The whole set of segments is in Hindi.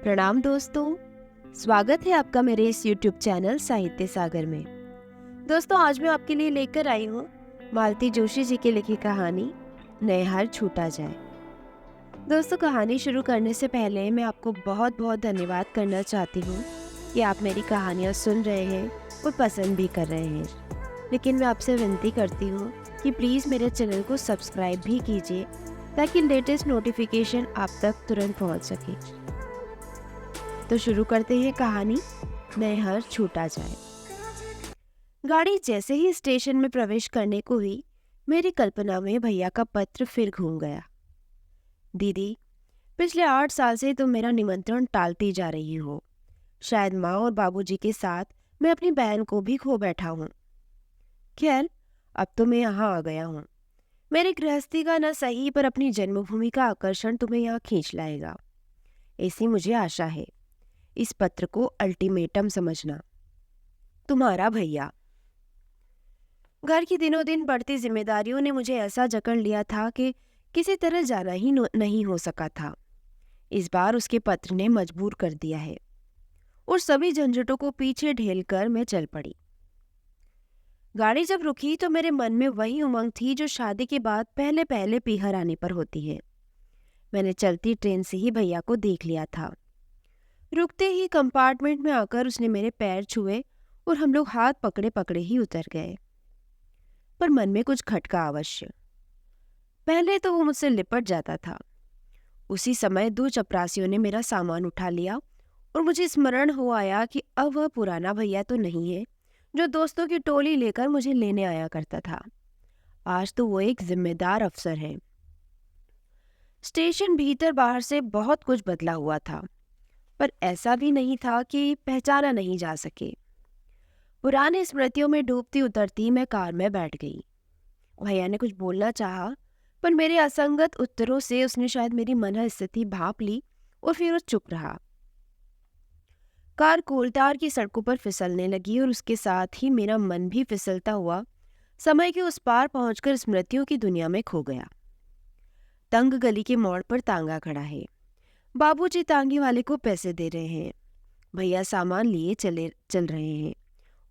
प्रणाम दोस्तों, स्वागत है आपका मेरे इस YouTube चैनल साहित्य सागर में। दोस्तों, आज मैं आपके लिए लेकर आई हूँ मालती जोशी जी की लिखी कहानी नैहर छूटा जाए। दोस्तों, कहानी शुरू करने से पहले मैं आपको बहुत बहुत धन्यवाद करना चाहती हूँ कि आप मेरी कहानियाँ सुन रहे हैं और पसंद भी कर रहे हैं। लेकिन मैं आपसे विनती करती हूँ कि प्लीज़ मेरे चैनल को सब्सक्राइब भी कीजिए ताकि लेटेस्ट नोटिफिकेशन आप तक तुरंत पहुँच सके। तो शुरू करते हैं कहानी नैहर छूटा जाए। गाड़ी जैसे ही स्टेशन में प्रवेश करने को हुई, मेरी कल्पना में भैया का पत्र फिर घूम गया। दीदी, पिछले 8 साल से तुम मेरा निमंत्रण टालती जा रही हो। शायद माँ और बाबूजी के साथ मैं अपनी बहन को भी खो बैठा हूँ। खैर, अब तो मैं यहाँ आ गया हूँ। मेरी गृहस्थी का न सही पर अपनी जन्मभूमि का आकर्षण तुम्हें यहाँ खींच लाएगा, ऐसी मुझे आशा है। इस पत्र को अल्टीमेटम समझना। तुम्हारा भैया। घर की दिनों दिन बढ़ती जिम्मेदारियों ने मुझे ऐसा जकड़ लिया था कि किसी तरह जाना ही नहीं हो सका था। इस बार उसके पत्र ने मजबूर कर दिया है और सभी झंझटों को पीछे ढेलकर मैं चल पड़ी। गाड़ी जब रुकी तो मेरे मन में वही उमंग थी जो शादी के बाद पहले पहले पीहर आने पर होती है। मैंने चलती ट्रेन से ही भैया को देख लिया था। रुकते ही कंपार्टमेंट में आकर उसने मेरे पैर छुए और हम लोग हाथ पकड़े पकड़े ही उतर गए। पर मन में कुछ खटका अवश्य। पहले तो वो मुझसे लिपट जाता था। उसी समय 2 चपरासियों ने मेरा सामान उठा लिया और मुझे स्मरण हो आया कि अब वह पुराना भैया तो नहीं है जो दोस्तों की टोली लेकर मुझे लेने आया करता था। आज तो वो एक जिम्मेदार अफसर है। स्टेशन भीतर बाहर से बहुत कुछ बदला हुआ था, पर ऐसा भी नहीं था कि पहचाना नहीं जा सके। पुरानी स्मृतियों में डूबती उतरती मैं कार में बैठ गई। भैया ने कुछ बोलना चाहा, पर मेरे असंगत उत्तरों से उसने शायद मेरी मनःस्थिति भांप ली और फिर वो चुप रहा। कार कोलतार की सड़कों पर फिसलने लगी और उसके साथ ही मेरा मन भी फिसलता हुआ समय के उस पार पहुंचकर स्मृतियों की दुनिया में खो गया। तंग गली के मोड़ पर तांगा खड़ा है। बाबूजी तांगे वाले को पैसे दे रहे हैं। भैया सामान लिए चल रहे हैं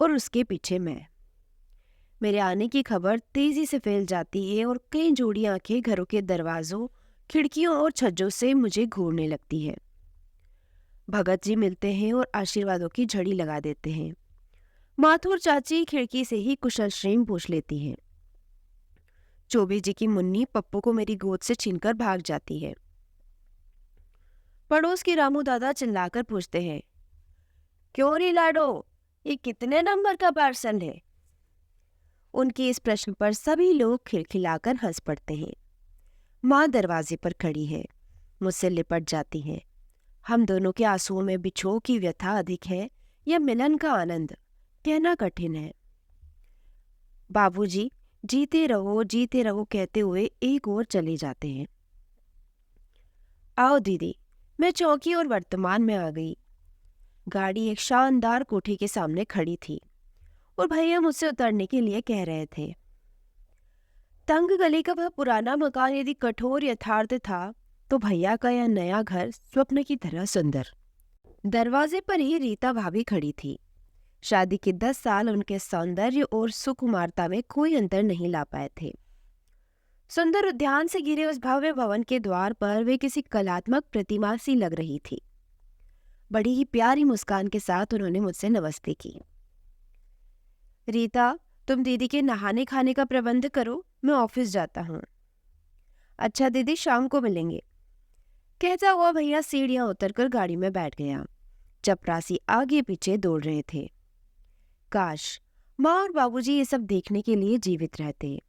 और उसके पीछे मैं। मेरे आने की खबर तेजी से फैल जाती है और कई जोड़ी आंखें घरों के दरवाजों, खिड़कियों और छज्जों से मुझे घूरने लगती है। भगत जी मिलते हैं और आशीर्वादों की झड़ी लगा देते हैं। माथुर चाची खिड़की से ही कुशलक्षेम पूछ लेती हैं। चौबे जी की मुन्नी पप्पू को मेरी गोद से छीनकर भाग जाती है। पड़ोस के रामू दादा चिल्लाकर पूछते हैं, क्यों री लाडो, ये कितने नंबर का पार्सल है? उनके इस प्रश्न पर सभी लोग खिलखिलाकर हंस पड़ते हैं। माँ दरवाजे पर खड़ी है, मुझसे लिपट जाती है। हम दोनों के आंसुओं में बिछोह की व्यथा अधिक है या मिलन का आनंद, कहना कठिन है। बाबूजी जीते रहो कहते हुए एक ओर चले जाते हैं। आओ दीदी, मैं चौकी और वर्तमान में आ गई। गाड़ी एक शानदार कोठी के सामने खड़ी थी और भैया मुझसे उतरने के लिए कह रहे थे। तंग गली का वह पुराना मकान यदि कठोर यथार्थ था, तो भैया का यह नया घर स्वप्न की तरह सुंदर। दरवाजे पर ही रीता भाभी खड़ी थी। शादी के 10 साल उनके सौंदर्य और सुकुमारता में कोई अंतर नहीं ला पाए थे। सुंदर उद्यान से घिरे उस भव्य भवन के द्वार पर वे किसी कलात्मक प्रतिमा सी लग रही थी। बड़ी ही प्यारी मुस्कान के साथ उन्होंने मुझसे नमस्ते की। रीता, तुम दीदी के नहाने खाने का प्रबंध करो, मैं ऑफिस जाता हूँ। अच्छा दीदी, शाम को मिलेंगे, कहता हुआ भैया सीढ़ियां उतरकर गाड़ी में बैठ गया। चपरासी आगे पीछे दौड़ रहे थे। काश माँ और बाबूजी ये सब देखने के लिए जीवित रहते।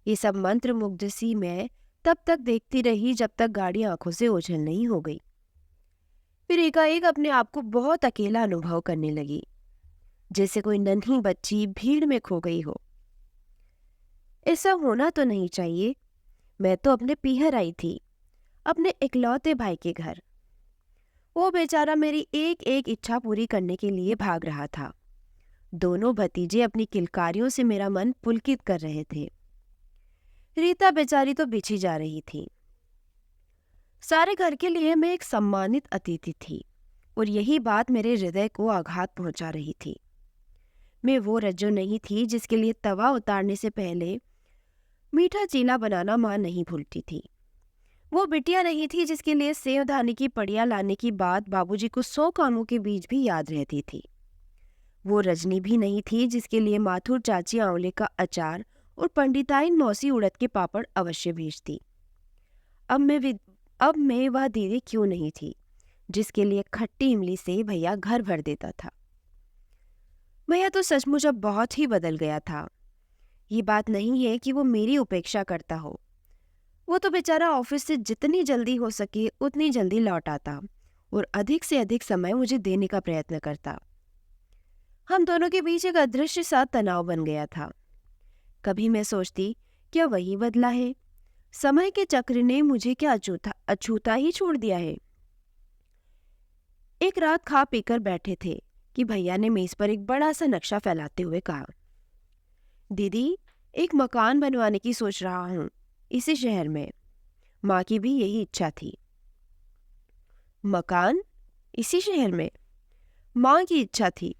ये सब मंत्र मुग्ध सी मैं तब तक देखती रही जब तक गाड़ी आंखों से ओझल नहीं हो गई। फिर एकाएक अपने आप को बहुत अकेला अनुभव करने लगी, जैसे कोई नन्ही बच्ची भीड़ में खो गई हो। ऐसा होना तो नहीं चाहिए। मैं तो अपने पीहर आई थी, अपने इकलौते भाई के घर। वो बेचारा मेरी एक एक इच्छा पूरी करने के लिए भाग रहा था। दोनों भतीजे अपनी किलकारियों से मेरा मन पुलकित कर रहे थे। रीता बेचारी तो बिछी जा रही थी। सारे घर के लिए मैं एक सम्मानित अतिथि थी और यही बात मेरे हृदय को आघात पहुंचा रही थी। मैं वो रज्जो नहीं थी जिसके लिए तवा उतारने से पहले मीठा चीला बनाना माँ नहीं भूलती थी। वो बिटिया नहीं थी जिसके लिए सेवधानी की पड़िया लाने की बात बाबूजी को 100 कामों के बीच भी याद रहती थी। वो रजनी भी नहीं थी जिसके लिए माथुर चाची आंवले का अचार और पंडिताइन मौसी उड़द के पापड़ अवश्य भेजती। अब मैं वह दीदी क्यों नहीं थी जिसके लिए खट्टी इमली से भैया घर भर देता था। भैया तो सचमुच अब बहुत ही बदल गया था। ये बात नहीं है कि वो मेरी उपेक्षा करता हो। वो तो बेचारा ऑफिस से जितनी जल्दी हो सके उतनी जल्दी लौट आता और अधिक से अधिक समय मुझे देने का प्रयत्न करता। हम दोनों के बीच एक अदृश्य सा तनाव बन गया था। कभी मैं सोचती, क्या वही बदला है? समय के चक्र ने मुझे क्या अछूता ही छोड़ दिया है। एक रात खा पीकर बैठे थे कि भैया ने मेज पर एक बड़ा सा नक्शा फैलाते हुए कहा, दीदी, एक मकान बनवाने की सोच रहा हूँ इसी शहर में। माँ की भी यही इच्छा थी। मकान इसी शहर में? माँ की इच्छा थी।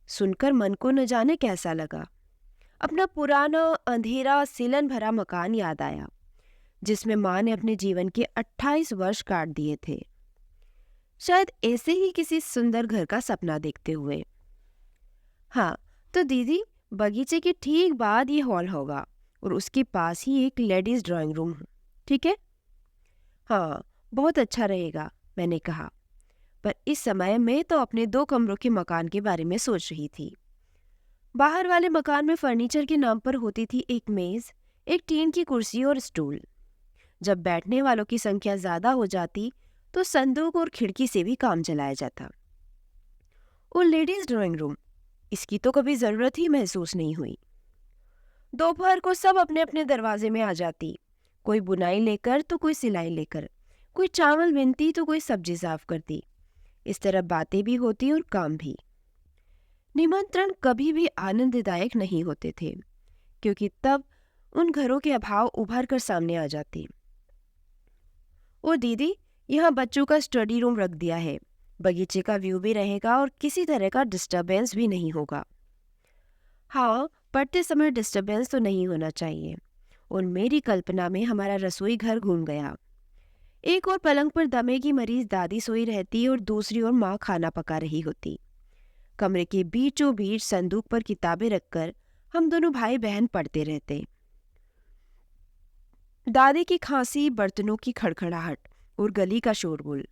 सुनकर मन को न जाने कैसा लगा। अपना पुराना अंधेरा सिलन भरा मकान याद आया जिसमें माँ ने अपने जीवन के 28 वर्ष काट दिए थे, शायद ऐसे ही किसी सुंदर घर का सपना देखते हुए। हाँ तो दीदी, बगीचे के ठीक बाद ये हॉल होगा और उसके पास ही एक लेडीज ड्राइंग रूम, ठीक है? हाँ, बहुत अच्छा रहेगा, मैंने कहा। पर इस समय मैं तो अपने 2 कमरों के मकान के बारे में सोच रही थी। बाहर वाले मकान में फर्नीचर के नाम पर होती थी एक मेज, एक टीन की कुर्सी और स्टूल। जब बैठने वालों की संख्या ज्यादा हो जाती तो संदूक और खिड़की से भी काम चलाया जाता। और लेडीज ड्राइंग रूम, इसकी तो कभी जरूरत ही महसूस नहीं हुई। दोपहर को सब अपने अपने दरवाजे में आ जाती, कोई बुनाई लेकर तो कोई सिलाई लेकर, कोई चावल बीनती तो कोई सब्जी साफ करती। इस तरह बातें भी होती और काम भी। निमंत्रण कभी भी आनंददायक नहीं होते थे क्योंकि तब उन घरों के अभाव उभर कर सामने आ जाते। ओ दीदी, यहाँ बच्चों का स्टडी रूम रख दिया है, बगीचे का व्यू भी रहेगा और किसी तरह का डिस्टरबेंस भी नहीं होगा। हाँ, पढ़ते समय डिस्टरबेंस तो नहीं होना चाहिए। और मेरी कल्पना में हमारा रसोई घर घूम गया। एक और पलंग पर दमे की मरीज दादी सोई रहती और दूसरी ओर माँ खाना पका रही होती। कमरे के बीचों बीच संदूक पर किताबें रखकर हम दोनों भाई बहन पढ़ते रहते। दादी की खांसी, बर्तनों की खड़खड़ाहट और गली का शोरगुल,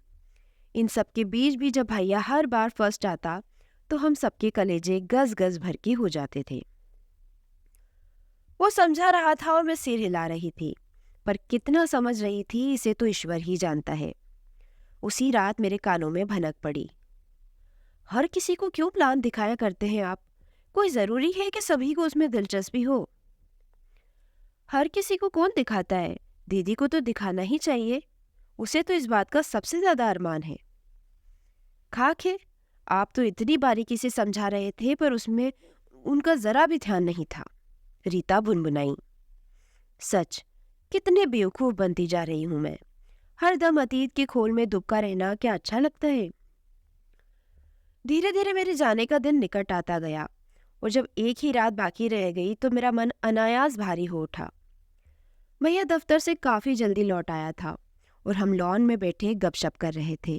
इन सब के बीच भी जब भैया हर बार फर्स्ट आता तो हम सबके कलेजे गज गज भर के हो जाते थे। वो समझा रहा था और मैं सिर हिला रही थी, पर कितना समझ रही थी इसे तो ईश्वर ही जानता है। उसी रात मेरे कानों में भनक पड़ी, हर किसी को क्यों प्लान दिखाया करते हैं आप? कोई जरूरी है कि सभी को उसमें दिलचस्पी हो? हर किसी को कौन दिखाता है? दीदी को तो दिखाना ही चाहिए, उसे तो इस बात का सबसे ज्यादा अरमान है। खाक है, आप तो इतनी बारीकी से समझा रहे थे पर उसमें उनका जरा भी ध्यान नहीं था, रीता बुनबुनाई। सच, कितने बेवकूफ बनती जा रही हूं मैं। हर दम अतीत के खोल में दुबका रहना क्या अच्छा लगता है? धीरे धीरे मेरे जाने का दिन निकट आता गया और जब एक ही रात बाकी रह गई तो मेरा मन अनायास भारी हो उठा। भैया दफ्तर से काफी जल्दी लौट आया था और हम लॉन में बैठे गपशप कर रहे थे।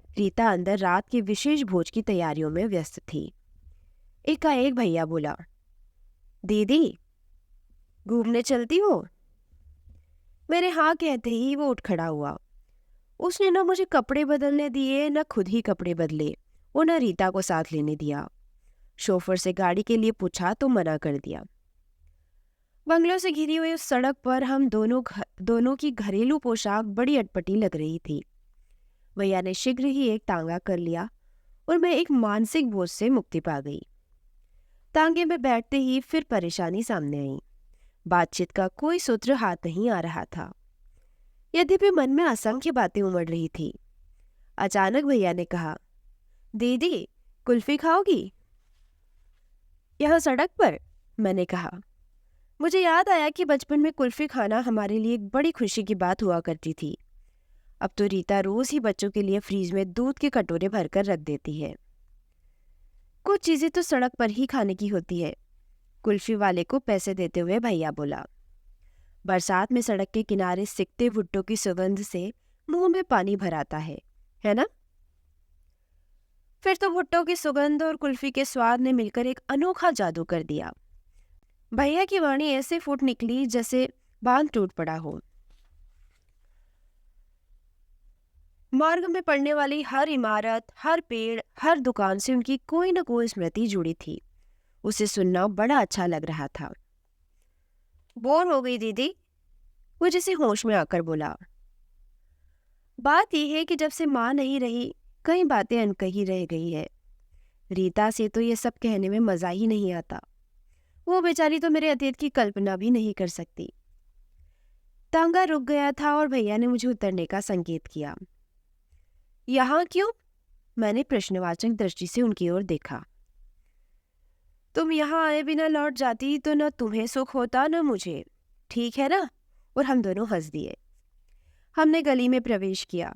रीता अंदर रात के विशेष भोज की तैयारियों में व्यस्त थी। एकाएक भैया बोला, दीदी, घूमने चलती हो? मेरे हाँ कहते ही वो उठ खड़ा हुआ। उसने न मुझे कपड़े बदलने दिए, न खुद ही कपड़े बदले और न रीता को साथ लेने दिया। शोफर से गाड़ी के लिए पूछा तो मना कर दिया। बंगलों से घिरी हुई उस सड़क पर हम दोनों की घरेलू पोशाक बड़ी अटपटी लग रही थी। भैया ने शीघ्र ही एक तांगा कर लिया और मैं एक मानसिक बोझ से मुक्ति पा गई। तांगे में बैठते ही फिर परेशानी सामने आई। बातचीत का कोई सूत्र हाथ नहीं आ रहा था, यद्यपि मन में असंख्य बातें उमड़ रही थी। अचानक भैया ने कहा, दीदी, कुल्फी खाओगी? यहाँ सड़क पर? मैंने कहा। मुझे याद आया कि बचपन में कुल्फी खाना हमारे लिए एक बड़ी खुशी की बात हुआ करती थी। अब तो रीता रोज ही बच्चों के लिए फ्रीज में दूध के कटोरे भरकर रख देती है। कुछ चीजें तो सड़क पर ही खाने की होती है, कुल्फी वाले को पैसे देते हुए भैया बोला। बरसात में सड़क के किनारे सिकते भुट्टो की सुगंध से मुंह में पानी भर आता है ना? फिर तो भुट्टो की सुगंध और कुल्फी के स्वाद ने मिलकर एक अनोखा जादू कर दिया। भैया की वाणी ऐसे फूट निकली जैसे बांध टूट पड़ा हो। मार्ग में पड़ने वाली हर इमारत, हर पेड़, हर दुकान से उनकी कोई न कोई स्मृति जुड़ी थी। उसे सुनना बड़ा अच्छा लग रहा था। बोर हो गई दीदी, वो जैसे होश में आकर बोला। बात यह है कि जब से माँ नहीं रही, कई बातें अनकही रह गई है। रीता से तो ये सब कहने में मजा ही नहीं आता। वो बेचारी तो मेरे अतीत की कल्पना भी नहीं कर सकती। तांगा रुक गया था और भैया ने मुझे उतरने का संकेत किया। यहाँ क्यों? मैंने प्रश्नवाचक दृष्टि से उनकी ओर देखा। तुम यहाँ आए बिना लौट जाती तो न तुम्हें सुख होता न मुझे, ठीक है ना? और हम दोनों हंस दिए। हमने गली में प्रवेश किया।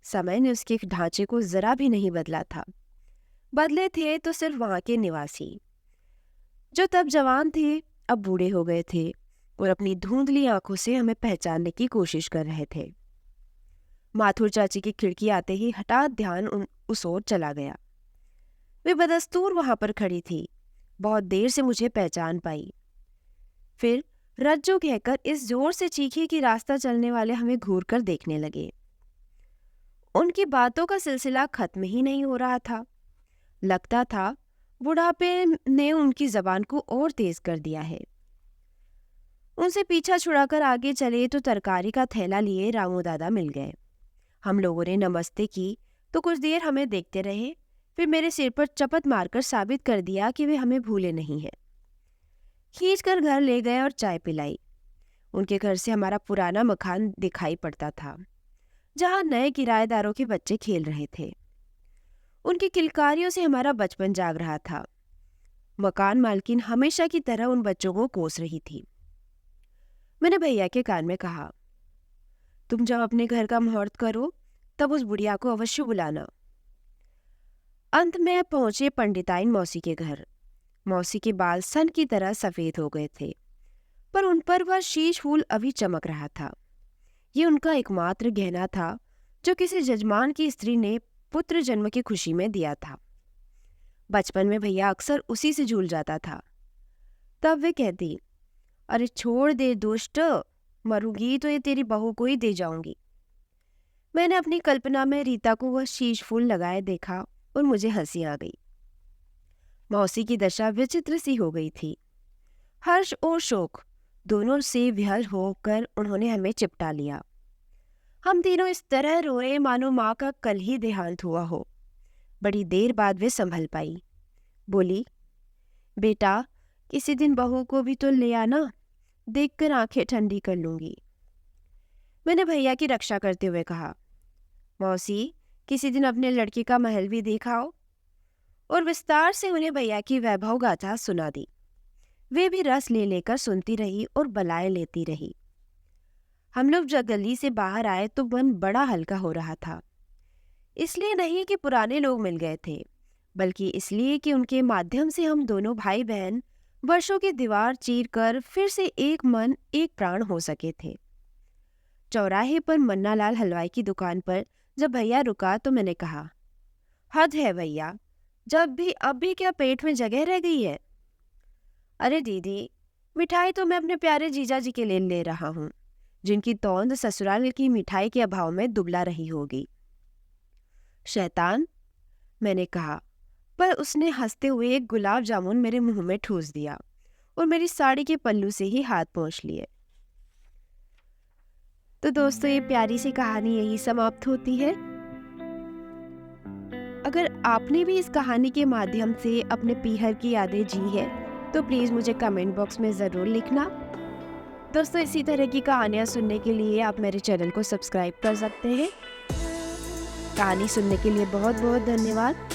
समय ने उसके ढांचे को जरा भी नहीं बदला था। बदले थे तो सिर्फ वहां के निवासी, जो तब जवान थे अब बूढ़े हो गए थे और अपनी धुंधली आंखों से हमें पहचानने की कोशिश कर रहे थे। माथुर चाची की खिड़की आते ही हठात ध्यान उस ओर चला गया। वे बदस्तूर वहां पर खड़ी थी। बहुत देर से मुझे पहचान पाई। फिर रज्जू कहकर इस जोर से चीखी कि रास्ता चलने वाले हमें घूर कर देखने लगे। उनकी बातों का सिलसिला खत्म ही नहीं हो रहा था। लगता था बुढ़ापे ने उनकी जबान को और तेज कर दिया है। उनसे पीछा छुड़ाकर आगे चले तो तरकारी का थैला लिए रामू दादा मिल गए। हम लोगों ने नमस्ते की तो कुछ देर हमें देखते रहे, फिर मेरे सिर पर चपत मारकर साबित कर दिया कि वे हमें भूले नहीं हैं। खींचकर घर ले गए और चाय पिलाई। उनके घर से हमारा पुराना मकान दिखाई पड़ता था, जहां नए किराएदारों के बच्चे खेल रहे थे। उनकी किलकारियों से हमारा बचपन जाग रहा था। मकान मालकिन हमेशा की तरह उन बच्चों को कोस रही थी। मैंने भैया के कान में कहा, तुम जब अपने घर का मुहूर्त करो तब उस बुढ़िया को अवश्य बुलाना। अंत में पहुंचे पंडिताइन मौसी के घर। मौसी के बाल सन की तरह सफेद हो गए थे, पर उन पर वह शीश फूल अभी चमक रहा था। ये उनका एकमात्र गहना था जो किसी जजमान की स्त्री ने पुत्र जन्म की खुशी में दिया था। बचपन में भैया अक्सर उसी से झूल जाता था। तब वे कहती, अरे छोड़ दे दुष्ट, मरूंगी तो ये तेरी बहू को ही दे जाऊंगी। मैंने अपनी कल्पना में रीता को वह शीश फूल लगाए देखा और मुझे हंसी आ गई। मौसी की दशा विचित्र सी हो गई थी। हर्ष और शोक दोनों से विहल होकर उन्होंने हमें चिपटा लिया। हम तीनों इस तरह रोए मानो माँ का कल ही देहांत हुआ हो। बड़ी देर बाद वे संभल पाई। बोली, बेटा किसी दिन बहू को भी तो ले आना, देखकर आंखें ठंडी कर लूंगी। मैंने भैया की रक्षा करते हुए कहा, मौसी किसी दिन अपने लड़के का महल भी दिखाओ। और विस्तार से उन्हें भैया की वैभव गाथा सुना दी। वे भी रस ले लेकर सुनती रही और बलाए लेती रही। हम लोग जब गली से बाहर आए तो मन बड़ा हल्का हो रहा था। इसलिए नहीं कि पुराने लोग मिल गए थे, बल्कि इसलिए कि उनके माध्यम से हम दोनों भाई बहन वर्षों की दीवार चीर कर फिर से एक मन एक प्राण हो सके थे। चौराहे पर मन्नालाल हलवाई की दुकान पर जब भैया रुका तो मैंने कहा, हद है भैया, जब भी अब भी क्या पेट में जगह रह गई है? अरे दीदी, मिठाई तो मैं अपने प्यारे जीजा जी के लिए ले रहा हूँ, जिनकी तौंद ससुराल की मिठाई के अभाव में दुबला रही होगी। शैतान, मैंने कहा, पर उसने हंसते हुए एक गुलाब जामुन मेरे मुंह में ठूस दिया और मेरी साड़ी के पल्लू से ही हाथ पोंछ लिए। तो दोस्तों, ये प्यारी सी कहानी यही समाप्त होती है। अगर आपने भी इस कहानी के माध्यम से अपने पीहर की यादें जी है तो प्लीज़ मुझे कमेंट बॉक्स में ज़रूर लिखना। दोस्तों, इसी तरह की कहानियाँ सुनने के लिए आप मेरे चैनल को सब्सक्राइब कर सकते हैं। कहानी सुनने के लिए बहुत बहुत धन्यवाद।